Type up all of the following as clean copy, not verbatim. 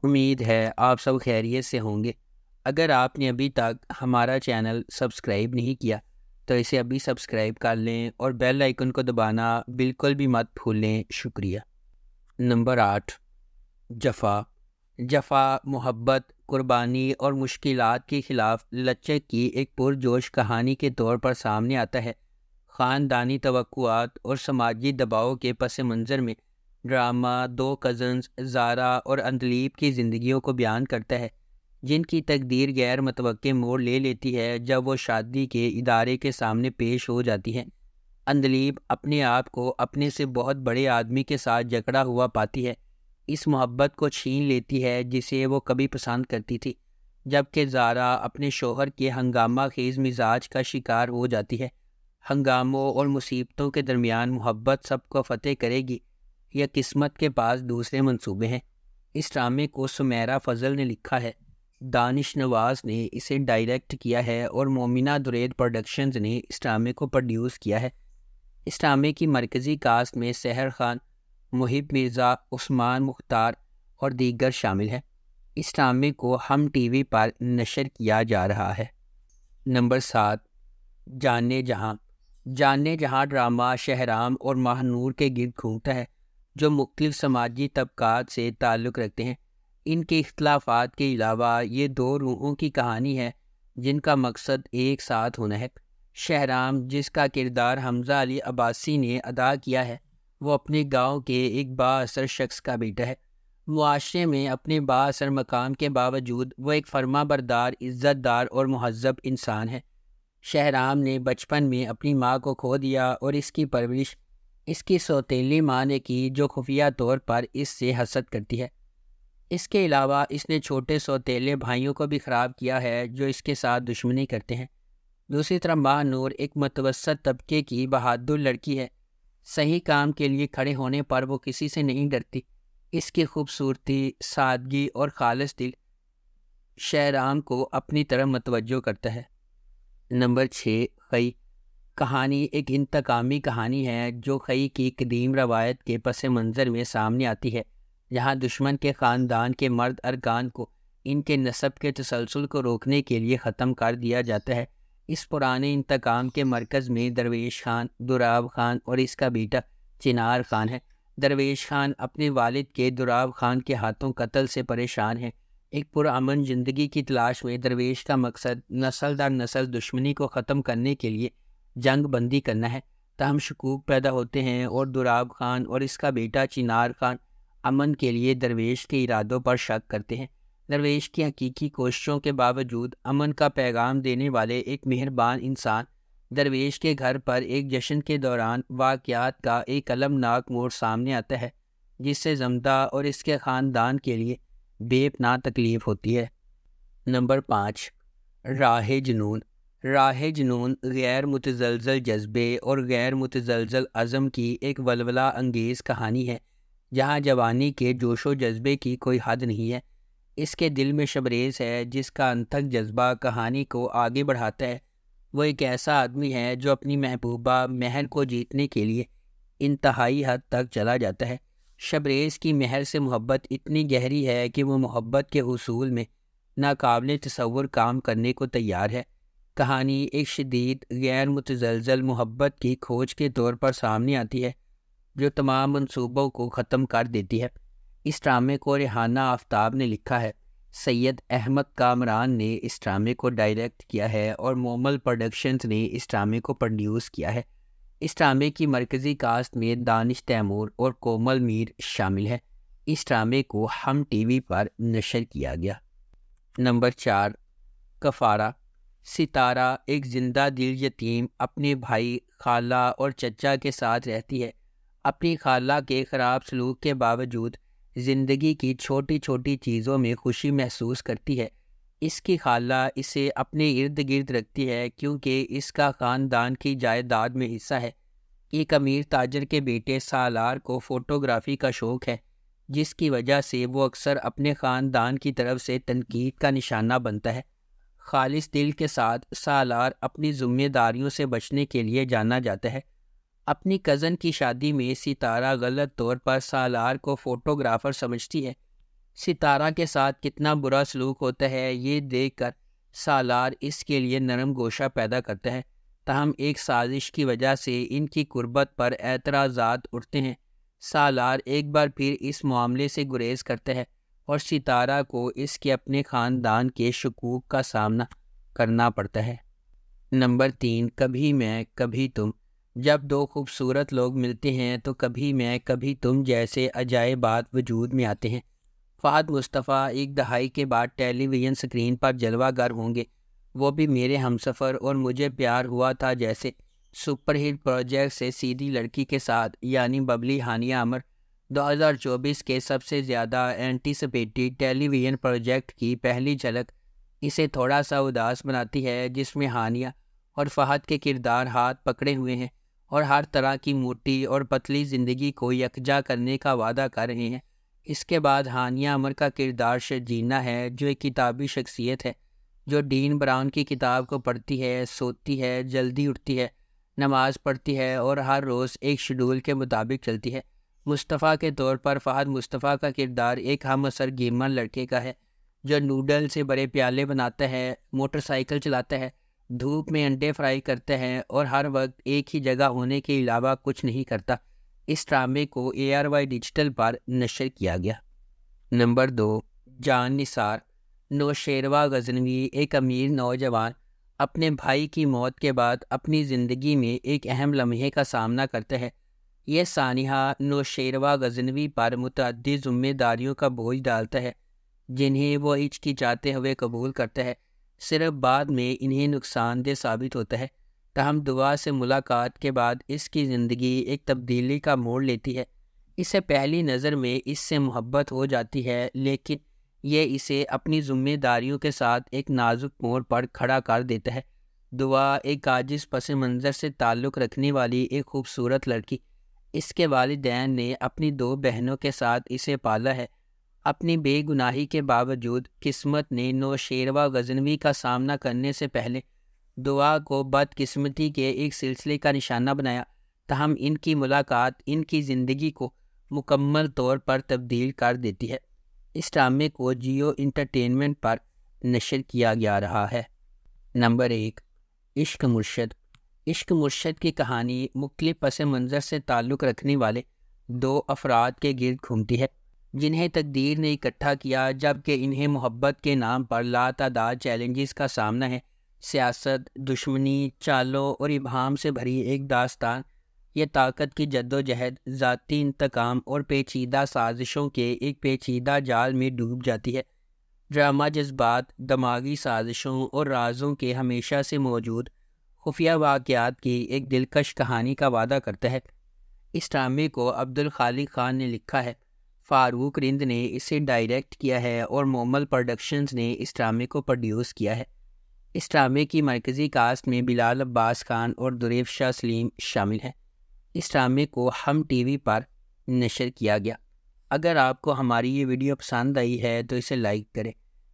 امید ہے آپ سب خیریت سے ہوں گے۔ اگر آپ نے ابھی تک ہمارا چینل سبسکرائب نہیں کیا تو اسے ابھی سبسکرائب کر لیں اور بیل آئیکن کو دبانا بالکل بھی مت بھولیں۔ شکریہ۔ نمبر 8، جفا۔ جفا محبت، قربانی اور مشکلات کے خلاف لچک کی ایک پرجوش کہانی کے طور پر سامنے آتا ہے۔ خاندانی توقعات اور سماجی دباؤ کے پس منظر میں ڈرامہ دو کزنز زارا اور اندلیب کی زندگیوں کو بیان کرتا ہے، جن کی تقدیر غیر متوقع موڑ لے لیتی ہے جب وہ شادی کے ادارے کے سامنے پیش ہو جاتی ہے۔ اندلیب اپنے آپ کو اپنے سے بہت بڑے آدمی کے ساتھ جکڑا ہوا پاتی ہے، اس محبت کو چھین لیتی ہے جسے وہ کبھی پسند کرتی تھی، جبکہ زارا اپنے شوہر کے ہنگامہ خیز مزاج کا شکار ہو جاتی ہے۔ ہنگاموں اور مصیبتوں کے درمیان محبت سب کو فتح کرے گی یا قسمت کے پاس دوسرے منصوبے ہیں؟ اس ڈرامے کو سمیرہ فضل نے لکھا ہے، دانش نواز نے اسے ڈائریکٹ کیا ہے اور مومنہ درید پروڈکشنز نے اس ڈرامے کو پروڈیوس کیا ہے۔ اس ڈرامے کی مرکزی کاسٹ میں سحر خان، محب مرزا، عثمان مختار اور دیگر شامل ہیں۔ اس ڈرامے کو ہم ٹی وی پر نشر کیا جا رہا ہے۔ نمبر 7، جانے جہاں۔ جانے جہاں ڈرامہ شہرام اور ماہ نور کے گرد گھومتا ہے، جو مختلف سماجی طبقات سے تعلق رکھتے ہیں۔ ان کے اختلافات کے علاوہ یہ دو روحوں کی کہانی ہے جن کا مقصد ایک ساتھ ہونا ہے۔ شہرام، جس کا کردار حمزہ علی عباسی نے ادا کیا ہے، وہ اپنے گاؤں کے ایک بااثر شخص کا بیٹا ہے۔ معاشرے میں اپنے بااثر مقام کے باوجود وہ ایک فرما بردار، عزت دار اور مہذب انسان ہے۔ شہرام نے بچپن میں اپنی ماں کو کھو دیا اور اس کی پرورش اس کی سوتیلی ماں نے کی، جو خفیہ طور پر اس سے حسد کرتی ہے۔ اس کے علاوہ اس نے چھوٹے سوتیلے بھائیوں کو بھی خراب کیا ہے جو اس کے ساتھ دشمنی کرتے ہیں۔ دوسری طرف ماہ نور ایک متوسط طبقے کی بہادر لڑکی ہے، صحیح کام کے لیے کھڑے ہونے پر وہ کسی سے نہیں ڈرتی۔ اس کی خوبصورتی، سادگی اور خالص دل شہرام کو اپنی طرف متوجہ کرتا ہے۔ نمبر 6، خی۔ کہانی ایک انتقامی کہانی ہے جو خی کی قدیم روایت کے پس منظر میں سامنے آتی ہے، جہاں دشمن کے خاندان کے مرد ارکان کو ان کے نسب کے تسلسل کو روکنے کے لیے ختم کر دیا جاتا ہے۔ اس پرانے انتقام کے مرکز میں درویش خان، دراب خان اور اس کا بیٹا چنار خان ہے۔ درویش خان اپنے والد کے دراب خان کے ہاتھوں قتل سے پریشان ہے۔ ایک پرامن زندگی کی تلاش میں درویش کا مقصد نسل در نسل دشمنی کو ختم کرنے کے لیے جنگ بندی کرنا ہے۔ تاہم شکوک پیدا ہوتے ہیں اور دراب خان اور اس کا بیٹا چنار خان امن کے لیے درویش کے ارادوں پر شک کرتے ہیں۔ درویش کی حقیقی کوششوں کے باوجود امن کا پیغام دینے والے ایک مہربان انسان درویش کے گھر پر ایک جشن کے دوران واقعات کا ایک المناک موڑ سامنے آتا ہے، جس سے زمدہ اور اس کے خاندان کے لیے بے پناہ تکلیف ہوتی ہے۔ نمبر 5، راہ جنون۔ راہ جنون غیر متزلزل جذبے اور غیر متزلزل عزم کی ایک ولولہ انگیز کہانی ہے، جہاں جوانی کے جوش و جذبے کی کوئی حد نہیں ہے۔ اس کے دل میں شبریز ہے جس کا انتھک جذبہ کہانی کو آگے بڑھاتا ہے۔ وہ ایک ایسا آدمی ہے جو اپنی محبوبہ مہر کو جیتنے کے لیے انتہائی حد تک چلا جاتا ہے۔ شبریز کی مہر سے محبت اتنی گہری ہے کہ وہ محبت کے حصول میں ناقابل تصور کام کرنے کو تیار ہے۔ کہانی ایک شدید غیر متزلزل محبت کی کھوج کے طور پر سامنے آتی ہے جو تمام منصوبوں کو ختم کر دیتی ہے۔ اس ڈرامے کو ریحانہ آفتاب نے لکھا ہے، سید احمد کامران نے اس ڈرامے کو ڈائریکٹ کیا ہے اور مومل پروڈکشنز نے اس ڈرامے کو پروڈیوس کیا ہے۔ اس ڈرامے کی مرکزی کاسٹ میں دانش تیمور اور کومل میر شامل ہیں۔ اس ڈرامے کو ہم ٹی وی پر نشر کیا گیا۔ نمبر 4، کفارہ۔ ستارہ ایک زندہ دل یتیم اپنے بھائی، خالہ اور چچا کے ساتھ رہتی ہے۔ اپنی خالہ کے خراب سلوک کے باوجود زندگی کی چھوٹی چھوٹی چیزوں میں خوشی محسوس کرتی ہے۔ اس کی خالہ اسے اپنے ارد گرد رکھتی ہے کیونکہ اس کا خاندان کی جائیداد میں حصہ ہے۔ ایک امیر تاجر کے بیٹے سالار کو فوٹوگرافی کا شوق ہے، جس کی وجہ سے وہ اکثر اپنے خاندان کی طرف سے تنقید کا نشانہ بنتا ہے۔ خالص دل کے ساتھ سالار اپنی ذمہ داریوں سے بچنے کے لیے جانا جاتا ہے۔ اپنی کزن کی شادی میں ستارہ غلط طور پر سالار کو فوٹوگرافر سمجھتی ہے، ستارہ کے ساتھ کتنا برا سلوک ہوتا ہے یہ دیکھ کر سالار اس کے لیے نرم گوشہ پیدا کرتا ہے، تاہم ایک سازش کی وجہ سے ان کی قربت پر اعتراضات اٹھتے ہیں۔ سالار ایک بار پھر اس معاملے سے گریز کرتا ہے اور ستارہ کو اس کے اپنے خاندان کے شکوک کا سامنا کرنا پڑتا ہے۔ نمبر 3، کبھی میں کبھی تم۔ جب دو خوبصورت لوگ ملتے ہیں تو کبھی میں کبھی تم جیسے عجائبات وجود میں آتے ہیں۔ فہد مصطفیٰ ایک دہائی کے بعد ٹیلی ویژن سکرین پر جلوہ گر ہوں گے، وہ بھی میرے ہمسفر اور مجھے پیار ہوا تھا جیسے سپر ہٹ پروجیکٹ سے سیدھی لڑکی کے ساتھ، یعنی ببلی ہانیہ عمر 2024 کے سب سے زیادہ اینٹیسپیٹڈ ٹیلی ویژن پروجیکٹ کی پہلی جھلک اسے تھوڑا سا اداس بناتی ہے، جس میں ہانیہ اور فہد کے کردار ہاتھ پکڑے ہوئے ہیں اور ہر طرح کی موٹی اور پتلی زندگی کو یکجا کرنے کا وعدہ کر رہے ہیں۔ اس کے بعد ہانیہ عمر کا کردار شرجینا ہے، جو ایک کتابی شخصیت ہے جو ڈین براؤن کی کتاب کو پڑھتی ہے، سوتی ہے، جلدی اٹھتی ہے، نماز پڑھتی ہے اور ہر روز ایک شیڈول کے مطابق چلتی ہے۔ مصطفیٰ کے طور پر فہد مصطفیٰ کا کردار ایک ہم عصر گیمر لڑکے کا ہے جو نوڈل سے بڑے پیالے بناتا ہے، موٹر سائیکل چلاتا ہے، دھوپ میں انڈے فرائی کرتا ہے اور ہر وقت ایک ہی جگہ ہونے کے علاوہ کچھ نہیں کرتا۔ اس ڈرامے کو ARY ڈیجیٹل پر نشر کیا گیا۔ نمبر 2، جان نثار۔ نوشیروہ غزنوی ایک امیر نوجوان اپنے بھائی کی موت کے بعد اپنی زندگی میں ایک اہم لمحے کا سامنا کرتا ہے۔ یہ سانحہ نوشیروہ غزنوی پر متعدد ذمہ داریوں کا بوجھ ڈالتا ہے جنہیں وہ ہچکچاتے ہوئے قبول کرتا ہے، صرف بعد میں انہیں نقصان دہ ثابت ہوتا ہے۔ تاہم دعا سے ملاقات کے بعد اس کی زندگی ایک تبدیلی کا موڑ لیتی ہے۔ اسے پہلی نظر میں اس سے محبت ہو جاتی ہے، لیکن یہ اسے اپنی ذمہ داریوں کے ساتھ ایک نازک موڑ پر کھڑا کر دیتا ہے۔ دعا ایک عاجز پس منظر سے تعلق رکھنے والی ایک خوبصورت لڑکی، اس کے والدین نے اپنی 2 بہنوں کے ساتھ اسے پالا ہے۔ اپنی بے گناہی کے باوجود قسمت نے نوشیروہ غزنوی کا سامنا کرنے سے پہلے دعا کو بدقسمتی کے ایک سلسلے کا نشانہ بنایا، تاہم ان کی ملاقات ان کی زندگی کو مکمل طور پر تبدیل کر دیتی ہے۔ اس ڈرامے کو جیو انٹرٹینمنٹ پر نشر کیا جا رہا ہے۔ نمبر 1، عشق مرشد۔ عشق مرشد کی کہانی مختلف پس منظر سے تعلق رکھنے والے 2 افراد کے گرد گھومتی ہے جنہیں تقدیر نے اکٹھا کیا، جبکہ انہیں محبت کے نام پر لاتعداد چیلنجز کا سامنا ہے۔ سیاست، دشمنی، چالوں اور ابہام سے بھری ایک داستان، یہ طاقت کی جدوجہد، ذاتی انتقام اور پیچیدہ سازشوں کے ایک پیچیدہ جال میں ڈوب جاتی ہے۔ ڈرامہ جذبات، دماغی سازشوں اور رازوں کے ہمیشہ سے موجود خفیہ واقعات کی ایک دلکش کہانی کا وعدہ کرتا ہے۔ اس ڈرامے کو عبدالخالق خان نے لکھا ہے، فاروق رند نے اسے ڈائریکٹ کیا ہے اور مومل پروڈکشنز نے اس ڈرامے کو پروڈیوس کیا ہے۔ اس ڈرامے کی مرکزی کاسٹ میں بلال عباس خان اور دریف شاہ سلیم شامل ہیں۔ اس ڈرامے کو ہم ٹی وی پر نشر کیا گیا۔ اگر آپ کو ہماری یہ ویڈیو پسند آئی ہے تو اسے لائک کریں،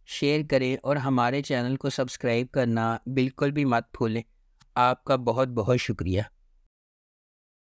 شیئر کریں اور ہمارے چینل کو سبسکرائب کرنا بالکل بھی مت بھولیں۔ آپ کا بہت بہت شکریہ۔